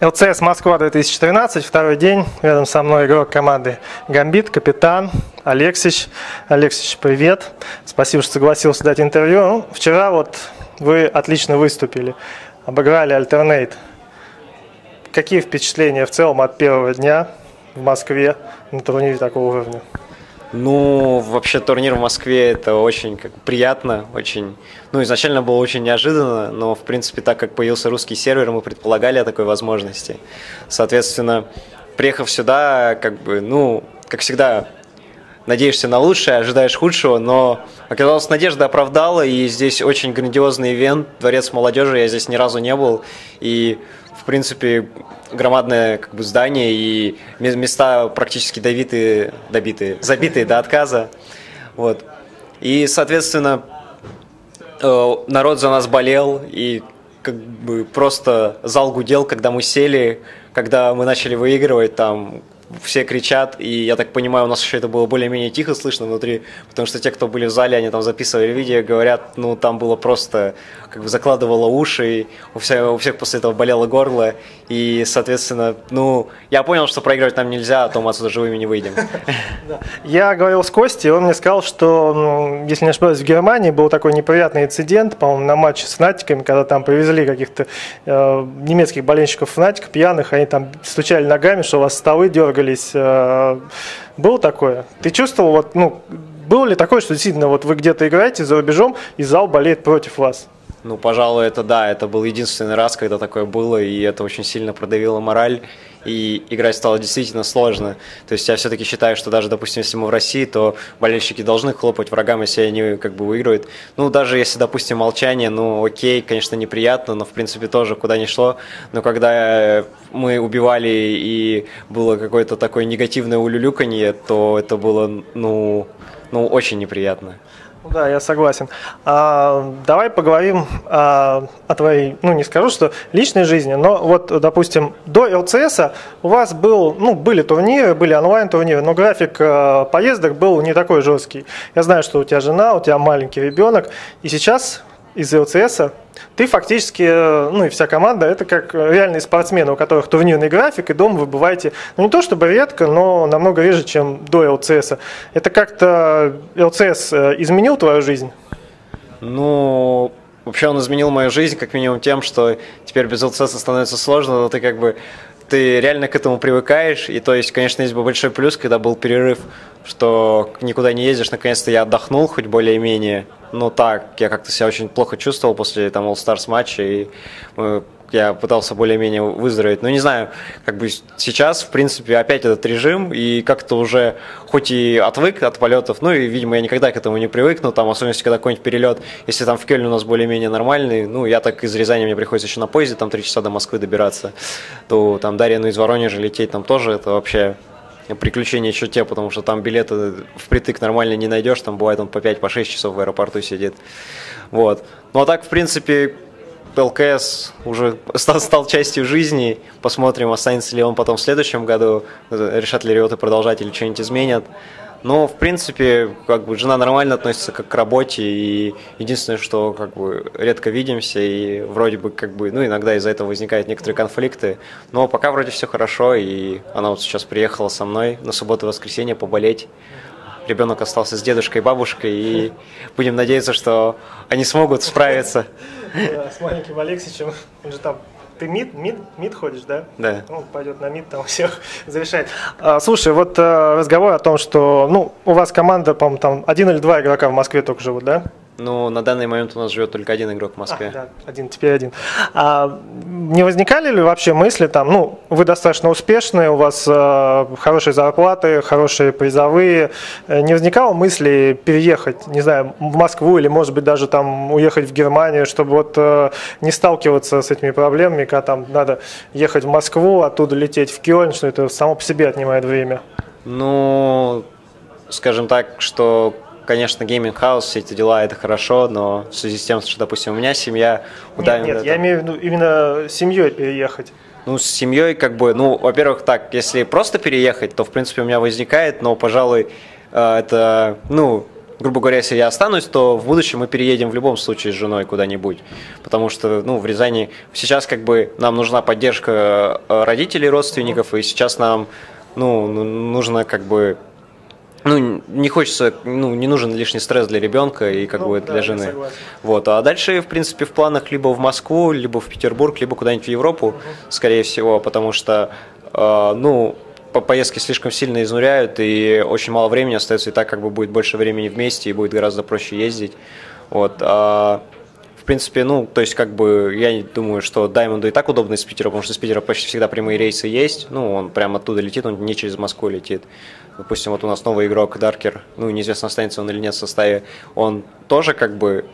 ЛЦС Москва 2013, второй день. Рядом со мной игрок команды Гамбит, капитан Алексич. Алексич, привет. Спасибо, что согласился дать интервью. Ну, вчера вот вы отлично выступили, обыграли Альтернейт. Какие впечатления в целом от первого дня в Москве на турнире такого уровня? Ну, вообще турнир в Москве это очень приятно, очень, изначально было очень неожиданно, но в принципе так как появился русский сервер, мы предполагали о такой возможности. Соответственно, приехав сюда, как всегда, надеешься на лучшее, ожидаешь худшего, но оказалось, надежда оправдала, и здесь очень грандиозный ивент, Дворец молодежи, я здесь ни разу не был, и в принципе громадное здание и места практически забитые до отказа. Вот. И, соответственно, народ за нас болел, и просто зал гудел, когда мы сели, когда мы начали выигрывать, там все кричат, и я так понимаю, у нас еще это было более-менее тихо слышно внутри, потому что те, кто были в зале, они там записывали видео, говорят, там было просто, закладывало уши, и у всех после этого болело горло, и, соответственно, я понял, что проигрывать нам нельзя, а то мы отсюда живыми не выйдем. Я говорил с Костей, он мне сказал, что, если не ошибаюсь, в Германии был такой неприятный инцидент, по-моему, на матче с Фнатиками, когда там привезли каких-то немецких болельщиков Фнатик, пьяных, они там стучали ногами, что у вас столы дергались. Было такое? Ты чувствовал, было ли такое, что действительно вы где-то играете за рубежом, и зал болеет против вас? Пожалуй, это был единственный раз, когда такое было, и это очень сильно продавило мораль, и играть стало действительно сложно. То есть я все-таки считаю, что даже, допустим, если мы в России, то болельщики должны хлопать врагам, если они выигрывают. Даже если, допустим, молчание, окей, конечно, неприятно, но в принципе тоже куда ни шло. Но когда мы убивали и было какое-то такое негативное улюлюканье, то это было, очень неприятно. Да, я согласен. Давай поговорим о твоей, не скажу, что личной жизни, но допустим, до ЛЦС у вас были турниры, были онлайн-турниры, но график поездок был не такой жесткий. Я знаю, что у тебя жена, у тебя маленький ребенок, и сейчас из ЛЦС ты фактически, и вся команда, это как реальные спортсмены, у которых турнирный график, и дома вы бываете, не то чтобы редко, но намного реже, чем до ЛЦС. Это как-то ЛЦС изменил твою жизнь? Вообще он изменил мою жизнь, как минимум тем, что теперь без ЛЦС становится сложно, но ты реально к этому привыкаешь, и то есть, конечно, есть большой плюс, когда был перерыв, что никуда не ездишь, наконец-то я отдохнул хоть более-менее, я как-то себя очень плохо чувствовал после All Stars матча, и я пытался более-менее выздороветь, не знаю, сейчас, в принципе, опять этот режим, и как-то уже, хоть и отвык от полетов, и, видимо, я никогда к этому не привык, особенно, когда какой-нибудь перелет, если там в Кёльне у нас более-менее нормальный, я так из Рязани, мне приходится еще на поезде, 3 часа до Москвы добираться, то там Дарья, из Воронежа лететь, там тоже это вообще приключения еще те, потому что там билеты впритык нормально не найдешь, там бывает он по 5-6 часов в аэропорту сидит, вот. А так, в принципе, ЛКС уже стал частью жизни. Посмотрим, останется ли он потом в следующем году, решат ли риоты продолжать или что-нибудь изменят. Но, в принципе, жена нормально относится как к работе, и единственное, что редко видимся, и вроде бы иногда из-за этого возникают некоторые конфликты, но пока вроде все хорошо, и она сейчас приехала со мной на субботу и воскресенье поболеть. Ребенок остался с дедушкой и бабушкой, и будем надеяться, что они смогут справиться. С маленьким Алексичем, он же там, ты мид ходишь, да? Да. Он пойдет на мид, там всех зарешает. Слушай, разговор о том, что, у вас команда, по-моему, там 1 или 2 игрока в Москве только живут, да? На данный момент у нас живет только 1 игрок в Москве. Да, теперь 1. Не возникали ли вообще мысли, вы достаточно успешные, у вас хорошие зарплаты, хорошие призовые, не возникало мысли переехать, не знаю, в Москву или, может быть, даже там уехать в Германию, чтобы не сталкиваться с этими проблемами, когда там надо ехать в Москву, оттуда лететь в Кёльн, что это само по себе отнимает время? Скажем так, что... Конечно, гейминг-хаус, все эти дела, это хорошо, но в связи с тем, что, допустим, у меня семья... Нет, я имею в виду именно с семьей переехать. С семьей, во-первых, так, если просто переехать, то, в принципе, у меня возникает, но, пожалуй, это, грубо говоря, если я останусь, то в будущем мы переедем в любом случае с женой куда-нибудь, потому что, ну, в Рязани сейчас как бы нам нужна поддержка родителей, родственников, и сейчас нам, ну, нужно как бы, ну, не хочется, ну, не нужен лишний стресс для ребенка и как бы для жены. Вот, а дальше, в принципе, в планах либо в Москву, либо в Петербург, либо куда-нибудь в Европу, скорее всего, потому что, ну, поездки слишком сильно изнуряют, и очень мало времени остается, и так как бы будет больше времени вместе, и будет гораздо проще ездить. Вот. В принципе, ну, то есть, как бы, я думаю, что Даймонду и так удобно из Питера, потому что из Питера почти всегда прямые рейсы есть, ну, он прямо оттуда летит, он не через Москву летит. Допустим, вот у нас новый игрок Даркер, ну, неизвестно, останется он или нет в составе, он тоже, как бы,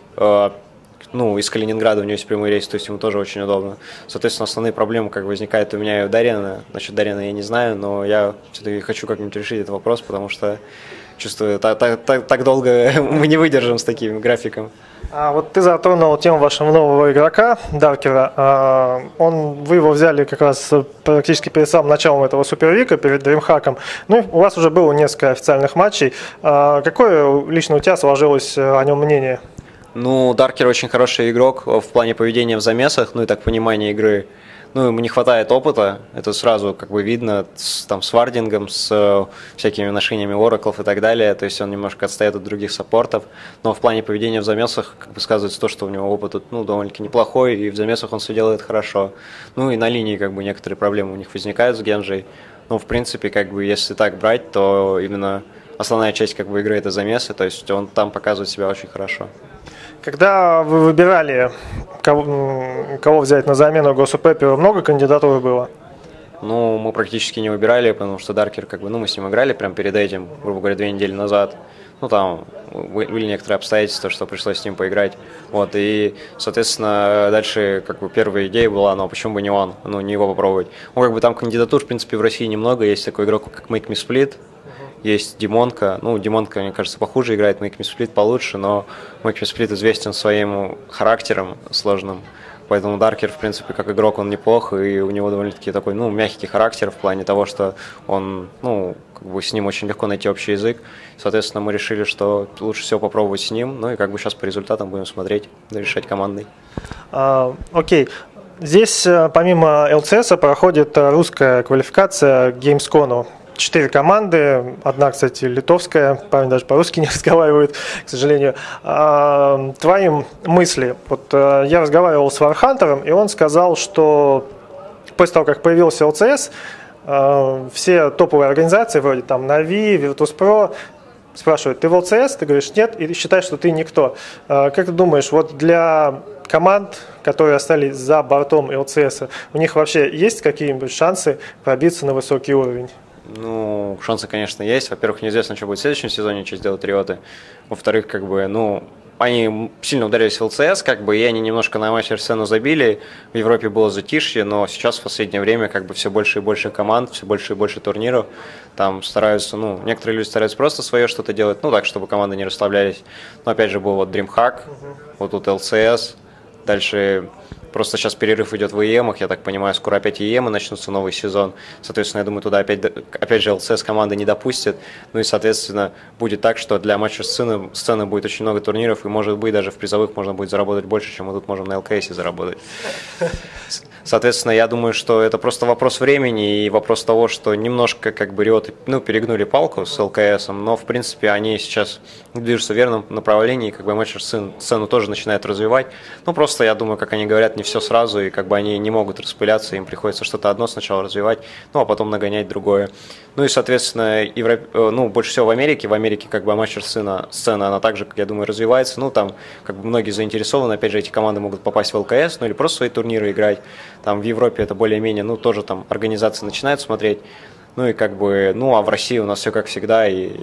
ну, из Калининграда у него есть прямой рейс, то есть ему тоже очень удобно. Соответственно, основные проблемы как возникают у меня и у Дарьяна. Насчет Дарьяна я не знаю, но я все-таки хочу как-нибудь решить этот вопрос, потому что чувствую, так долго мы не выдержим с таким графиком. А вот ты затронул тему вашего нового игрока, Даркера. Вы его взяли как раз практически перед самым началом этого Супервика, перед Дримхаком. Ну, у вас уже было несколько официальных матчей. Какое лично у тебя сложилось о нем мнение? Ну, Даркер очень хороший игрок в плане поведения в замесах, ну и так понимания игры. Ну, ему не хватает опыта, это сразу как бы видно с вардингом, с всякими ношениями ораклов и так далее, то есть он немножко отстает от других саппортов, но в плане поведения в замесах как бы сказывается то, что у него опыт, ну, довольно-таки неплохой, и в замесах он все делает хорошо. Ну и на линии как бы некоторые проблемы у них возникают с Генджей, но в принципе как бы если так брать, то именно основная часть как бы игры это замесы, то есть он там показывает себя очень хорошо. Когда вы выбирали, кого взять на замену Госу Пепперу, много кандидатур было? Ну, мы практически не выбирали, потому что Даркер, как бы, ну, мы с ним играли прямо перед этим, грубо говоря, 2 недели назад. Ну, там были некоторые обстоятельства, что пришлось с ним поиграть. Вот, и, соответственно, дальше, как бы, первая идея была, ну, почему бы не он, ну, не его попробовать. Ну, как бы, там кандидатур, в принципе, в России немного, есть такой игрок, как Make Me Split, есть Димонка, ну, Димонка, мне кажется, похуже играет, Make Me Split получше, но Make Me Split известен своим характером сложным, поэтому Даркер, в принципе, как игрок, он неплох, и у него довольно-таки такой, ну, мягкий характер в плане того, что он, ну, как бы с ним очень легко найти общий язык, соответственно, мы решили, что лучше всего попробовать с ним, ну, и как бы сейчас по результатам будем смотреть, решать командой. Окей. Здесь, помимо ЛЦС, проходит русская квалификация к Gamescom. 4 команды, одна, кстати, литовская, парень даже по-русски не разговаривает, к сожалению. Твои мысли. Вот я разговаривал с Вархантером, и он сказал, что после того, как появился ЛЦС, все топовые организации, вроде там Navi, Virtus.pro, спрашивают, ты в ЛЦС? Ты говоришь, нет, и считаешь, что ты никто. Как ты думаешь, вот для команд, которые остались за бортом ЛЦС, у них вообще есть какие-нибудь шансы пробиться на высокий уровень? Ну, шансы, конечно, есть. Во-первых, неизвестно, что будет в следующем сезоне, что сделают Риоты. Во-вторых, как бы, ну, они сильно ударились в ЛЦС, как бы, и они немножко на матч-сцену забили. В Европе было затишье, но сейчас в последнее время как бы все больше и больше команд, все больше и больше турниров. Там стараются, ну, некоторые люди стараются просто свое что-то делать, ну, так, чтобы команды не расслаблялись. Но опять же был вот DreamHack, вот тут ЛЦС, дальше... Просто сейчас перерыв идет в ИЭМах, я так понимаю, скоро опять ИЭМы начнутся, новый сезон. Соответственно, я думаю, туда опять же ЛЦС команды не допустят. Ну и, соответственно, будет так, что для матча сцены будет очень много турниров, и, может быть, даже в призовых можно будет заработать больше, чем мы тут можем на ЛКСе заработать. Соответственно, я думаю, что это просто вопрос времени и вопрос того, что немножко как бы Риоты, ну, перегнули палку с ЛКСом, но, в принципе, они сейчас движутся в верном направлении, как бы матч-сцену тоже начинают развивать. Ну, просто, я думаю, как они говорят, не все сразу, и как бы они не могут распыляться, им приходится что-то одно сначала развивать, ну, а потом нагонять другое. Ну и, соответственно, ну, больше всего в Америке как бы матч-сцена, она также, я думаю, развивается, ну, там, как бы многие заинтересованы, опять же, эти команды могут попасть в ЛКС, ну, или просто свои турниры играть, там, в Европе это более-менее, ну, тоже там организации начинают смотреть, ну, и как бы, ну, а в России у нас все как всегда, и,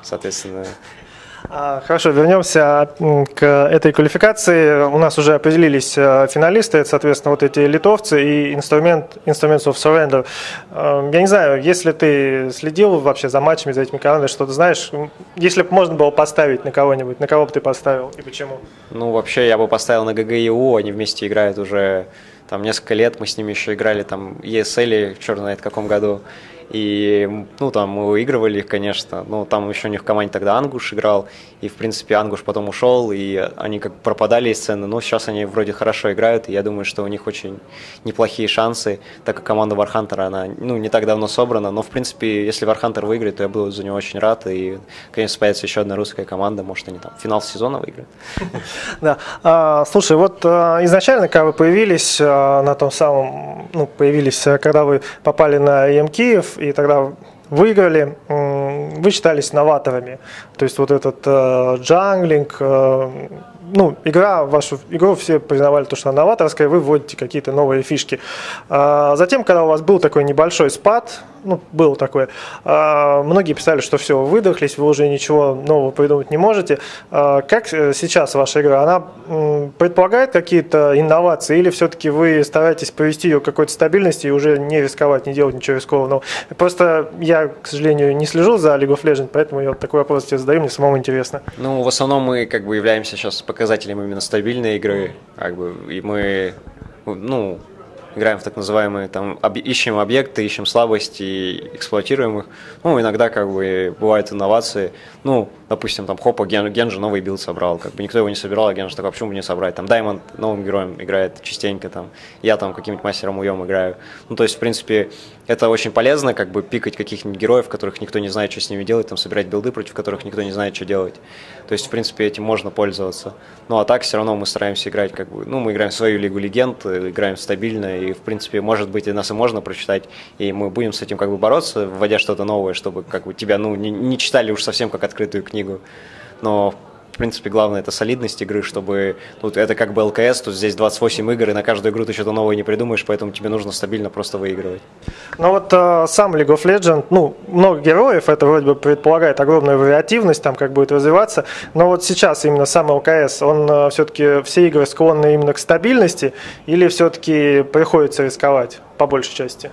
соответственно... Хорошо, вернемся к этой квалификации. У нас уже определились финалисты, это, соответственно, вот эти литовцы и Instruments of Surrender. Я не знаю, если ты следил вообще за матчами, за этими командами, что ты знаешь, если бы можно было поставить на кого-нибудь, на кого бы ты поставил и почему? Ну, вообще, я бы поставил на ГГИУ, они вместе играют уже там несколько лет мы с ними еще играли там ESL, черт знает в каком году. И, ну, там мы выигрывали их, конечно, но там еще у них в команде тогда Ангуш играл, и, в принципе, Ангуш потом ушел, и они как пропадали из сцены, но сейчас они вроде хорошо играют, и я думаю, что у них очень неплохие шансы, так как команда Warhunter, она, ну, не так давно собрана, но, в принципе, если Warhunter выиграет, то я буду за него очень рад, и, конечно, появится еще одна русская команда, может, они там финал сезона выиграют. Да. Слушай, вот изначально, когда вы появились на том самом, ну, появились, когда вы попали на ЕМ Киев, и тогда выиграли, вы считались новаторами. То есть вот этот джанглинг, ну, вашу игру все признавали, то, что она новаторская, вы вводите какие-то новые фишки. Затем, когда у вас был такой небольшой спад, ну, было такое, многие писали, что все, вы выдохлись, вы уже ничего нового придумать не можете. Как сейчас ваша игра? Она предполагает какие-то инновации или все-таки вы стараетесь привести ее к какой-то стабильности и уже не рисковать, не делать ничего рискованного? Просто я, к сожалению, не слежу за League of Legends, поэтому я вот такой вопрос тебе задаю, мне самому интересно. Ну, в основном мы как бы являемся сейчас показателем именно стабильной игры, как бы, и мы, ну, играем в так называемые, там, ищем объекты, ищем слабости и эксплуатируем их. Ну, иногда, как бы, бывают инновации. Ну, допустим, там, Хопа, Генджи новый билд собрал. Как бы никто его не собирал, а Генджи такой, а почему бы не собрать? Там, Даймонд новым героем играет частенько, там, я там каким-нибудь мастером уем играю. Ну, то есть, в принципе, это очень полезно, как бы, пикать каких-нибудь героев, которых никто не знает, что с ними делать, там, собирать билды, против которых никто не знает, что делать. То есть, в принципе, этим можно пользоваться. Ну, а так, все равно мы стараемся играть, как бы, ну, мы играем в свою Лигу Легенд, играем стабильно, и, в принципе, может быть, и нас и можно прочитать, и мы будем с этим, как бы, бороться, вводя что-то новое, чтобы, как бы, тебя, ну, не читали уж совсем как открытую книгу. Но, в принципе, главное – это солидность игры, чтобы… Тут это как бы ЛКС, тут здесь 28 игр, и на каждую игру ты что-то новое не придумаешь, поэтому тебе нужно стабильно просто выигрывать. Ну вот сам League of Legends, ну, много героев, это вроде бы предполагает огромную вариативность, там как будет развиваться, но вот сейчас именно сам ЛКС, он все-таки все игры склонны именно к стабильности или все-таки приходится рисковать по большей части?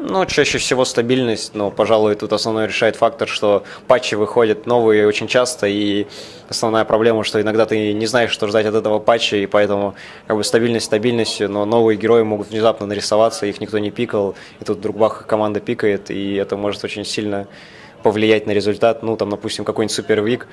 Ну, чаще всего стабильность, но, пожалуй, тут основной решает фактор, что патчи выходят новые очень часто, и основная проблема, что иногда ты не знаешь, что ждать от этого патча, и поэтому как бы стабильность стабильностью, но новые герои могут внезапно нарисоваться, их никто не пикал, и тут вдруг бах, команда пикает, и это может очень сильно повлиять на результат. Ну, там, допустим, какой-нибудь супервик,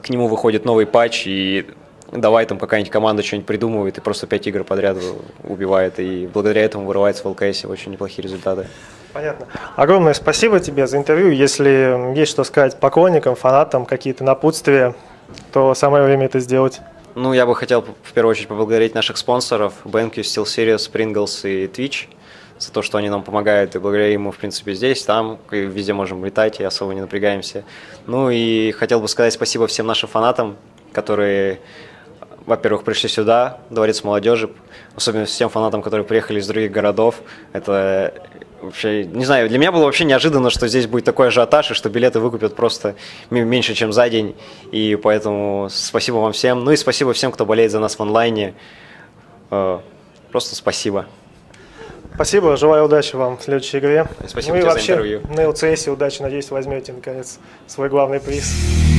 к нему выходит новый патч, и давай там какая-нибудь команда что-нибудь придумывает и просто 5 игр подряд убивает, и благодаря этому вырывается в ЛКС очень неплохие результаты. Понятно. Огромное спасибо тебе за интервью. Если есть что сказать поклонникам, фанатам, какие-то напутствия, то самое время это сделать. Ну, я бы хотел в первую очередь поблагодарить наших спонсоров BenQ, SteelSeries, Pringles и Twitch за то, что они нам помогают, и благодаря им мы, в принципе, здесь, там, везде можем летать и особо не напрягаемся. Ну и хотел бы сказать спасибо всем нашим фанатам, которые, во-первых, пришли сюда, Дворец молодежи, особенно всем фанатам, которые приехали из других городов. Это вообще, не знаю, для меня было вообще неожиданно, что здесь будет такой ажиотаж, и что билеты выкупят просто меньше, чем за день. И поэтому спасибо вам всем. Ну и спасибо всем, кто болеет за нас в онлайне. Просто спасибо. Спасибо, желаю удачи вам в следующей игре. Спасибо тебе за интервью. На ЛЦС удачи, надеюсь, возьмете, наконец, свой главный приз.